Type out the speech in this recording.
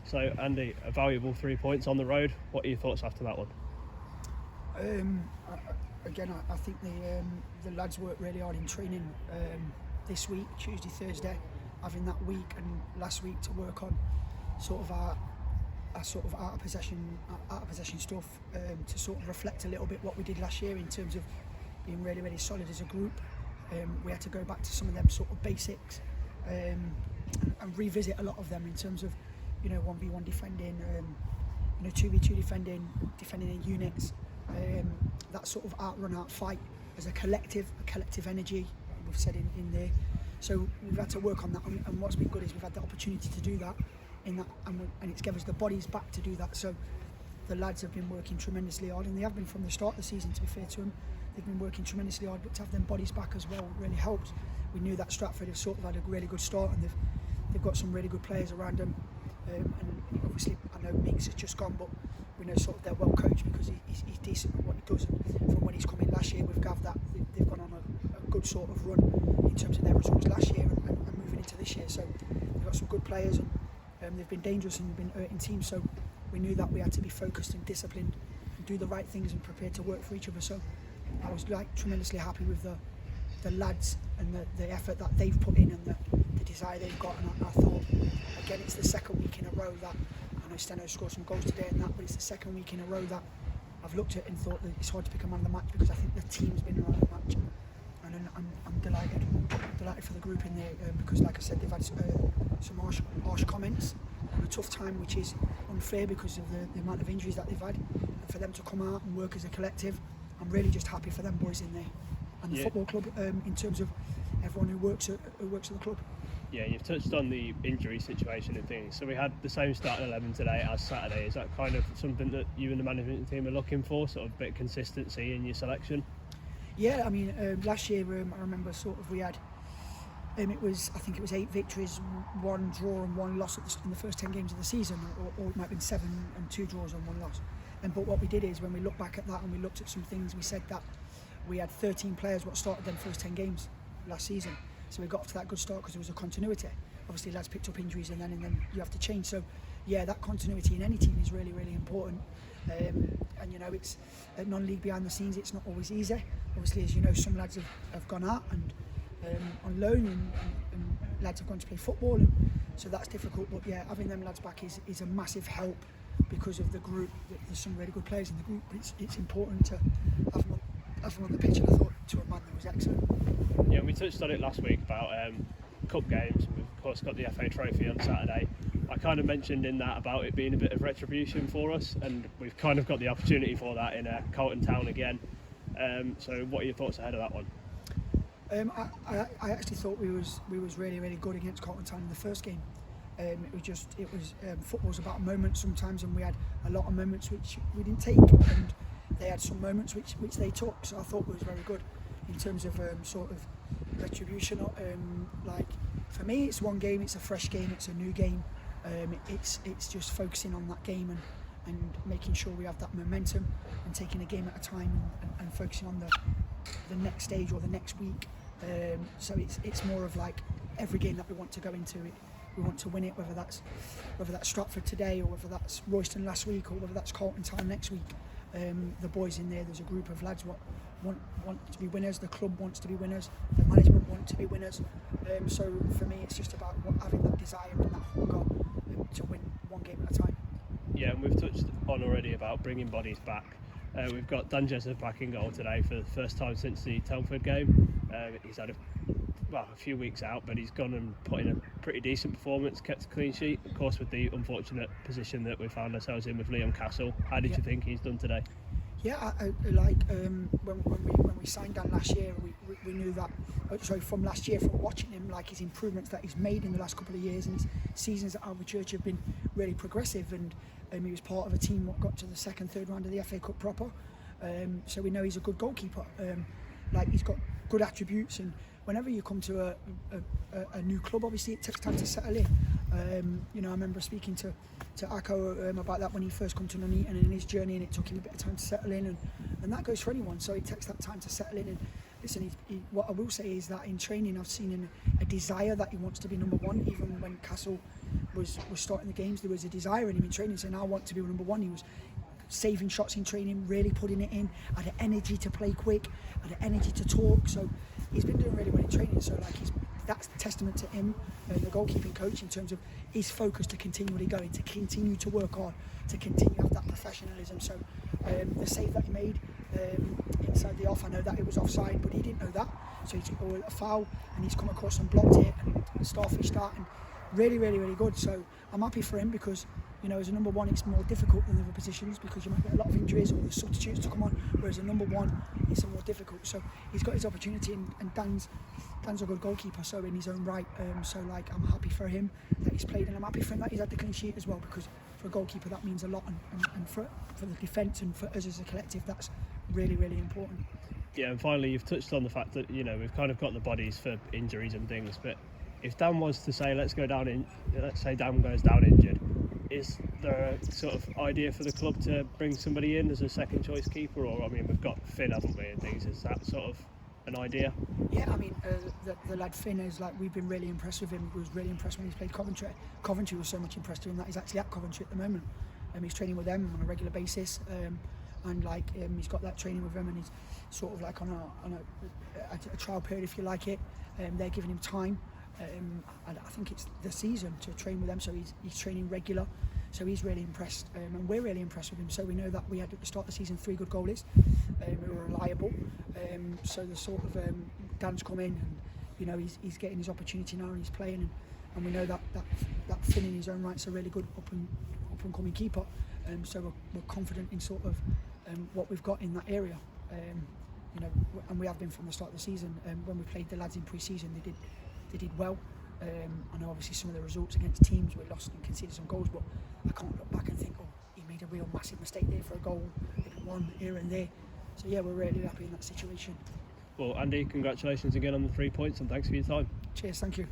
So Andy, a valuable 3 points on the road. What are your thoughts after that one? I think the lads worked really hard in training this week, Tuesday, Thursday, having that week and last week to work on sort of our sort of out of possession stuff, to sort of reflect a little bit what we did last year in terms of being really, really solid as a group. We had to go back to some of them sort of basics and revisit a lot of them in terms of 1v1 defending, 2v2 defending in units, that sort of out-run, out-fight as a collective energy, we've said in there. So we've had to work on that, and what's been good is we've had the opportunity to do that, and it's given us the bodies back to do that. So the lads have been working tremendously hard, and they have been from the start of the season, to be fair to them. They've been working tremendously hard, but to have them bodies back as well really helped. We knew that Stratford have sort of had a really good start, and they've got some really good players around them. And obviously, I know Meeks has just gone, but we know sort of they're well coached because he's decent at what he does. And from when he's come in last year with Gav, that they've gone on a good sort of run in terms of their results last year and moving into this year. So they've got some good players, and they've been dangerous and they've been hurting teams. So we knew that we had to be focused and disciplined and do the right things and prepared to work for each other. So I was tremendously happy with the lads and the effort that they've put in and the desire they've got. And I thought, again, it's the second week in a row that, I know Steno scored some goals today and that, but it's the second week in a row that I've looked at and thought that it's hard to pick a man of the match, because I think the team's been a man of the match. And I'm delighted for the group in there, because like I said, they've had some harsh comments on a tough time, which is unfair because of the amount of injuries that they've had. And for them to come out and work as a collective, I'm really just happy for them boys in there. And the football club, in terms of everyone who works at the club. Yeah, you've touched on the injury situation and things. So we had the same starting 11 today as Saturday. Is that kind of something that you and the management team are looking for, sort of a bit of consistency in your selection? Yeah, I mean, last year I remember sort of we had, I think it was 8 victories, 1 draw and 1 loss in the first 10 games of the season, or it might have been 7 and 2 draws and 1 loss. But what we did is, when we look back at that and we looked at some things, we said that we had 13 players what started them first 10 games last season. So we got off to that good start because there was a continuity. Obviously lads picked up injuries and then you have to change. So yeah, that continuity in any team is really, really important. And it's at non-league behind the scenes, it's not always easy. Obviously, as you know, some lads have gone out and on loan, and lads have gone to play football, and so that's difficult. But yeah, having them lads back is a massive help because of the group. There's some really good players in the group. It's important to have them on the pitch, and I thought to a man that was excellent. Yeah, we touched on it last week about cup games. We've of course got the FA Trophy on Saturday. I kind of mentioned in that about it being a bit of retribution for us, and we've kind of got the opportunity for that in Carlton Town again. So what are your thoughts ahead of that one? I actually thought we was really, really good against Carlton Town in the first game. Football's about moments sometimes, and we had a lot of moments which we didn't take, and they had some moments which they took. So I thought it was very good in terms of sort of retribution. Like for me, it's one game, it's a fresh game, it's a new game. It's just focusing on that game and making sure we have that momentum and taking a game at a time and focusing on the next stage or the next week. So it's more of like every game that we want to go into, we want to win it, whether that's Stratford today or whether that's Royston last week or whether that's Carlton Town next week. The boys in there's a group of lads what want to be winners, the club wants to be winners, the management want to be winners. So for me, it's just about having that desire and that hunger to win one game at a time. Yeah, and we've touched on already about bringing bodies back. We've got Danylyszyn back in goal today for the first time since the Telford game. He's had a few weeks out, but he's gone and put in a pretty decent performance, kept a clean sheet, of course, with the unfortunate position that we found ourselves in with Liam Castle. How did you think he's done today? Yeah, I like when we signed Dan last year, we knew that. From last year, from watching him, like his improvements that he's made in the last couple of years, and his seasons at Albert Church have been really progressive, and he was part of a team that got to the second, third round of the FA Cup proper. So we know he's a good goalkeeper. He's got good attributes, and whenever you come to a new club, obviously it takes time to settle in. I remember speaking to Akko about that when he first come to Nuneaton and in his journey, and it took him a bit of time to settle in, and that goes for anyone. So it takes that time to settle in. And listen, what I will say is that in training, I've seen a desire that he wants to be number one, even when Castle was starting the games, there was a desire in him in training, saying I want to be number one. He was saving shots in training, really putting it in, had the energy to play quick, had the energy to talk. So he's been doing really well in training. So like that's testament to him, the goalkeeping coach, in terms of his focus to continually going, to continue to work hard, to continue to have that professionalism. So the save that he made inside the off, I know that it was offside, but he didn't know that. So he took a foul and he's come across and blocked it, and Starfish starting really, really, really good. So I'm happy for him because, you know, as a number one, it's more difficult than the other positions because you might get a lot of injuries or the substitutes to come on, whereas a number one, it's more difficult. So he's got his opportunity, and Dan's a good goalkeeper, so in his own right. So like, I'm happy for him that he's played, and I'm happy for him that he's had the clean sheet as well, because for a goalkeeper that means a lot, and for the defence and for us as a collective, that's really, really important. Yeah, and finally, you've touched on the fact that, you know, we've kind of got the bodies for injuries and things, but if Dan was to say, let's say Dan goes down injured, is there a sort of idea for the club to bring somebody in as a second choice keeper? Or, I mean, we've got Finn, haven't we, and things. Is that sort of an idea? Yeah, I mean, the lad Finn is like, we've been really impressed with him. He was really impressed when he's played Coventry. Coventry was so much impressed with him that he's actually at Coventry at the moment. He's training with them on a regular basis, and like he's got that training with them, and he's sort of like on a trial period, if you like it. They're giving him time. And I think it's the season to train with them, so he's training regular, so he's really impressed, and we're really impressed with him. So we know that we had at the start of the season 3 good goalies who were reliable, so the sort of Dan's come in, and you know, he's getting his opportunity now, and he's playing, and we know that Finn in his own right's a really good up and coming keeper, so we're confident in sort of what we've got in that area. You know, and we have been from the start of the season. When we played the lads in pre-season, they did well. I know obviously some of the results against teams we lost and conceded some goals, but I can't look back and think, oh, he made a real massive mistake there for a goal, one here and there. So yeah, we're really happy in that situation. Well, Andy, congratulations again on the 3 points, and thanks for your time. Cheers, thank you.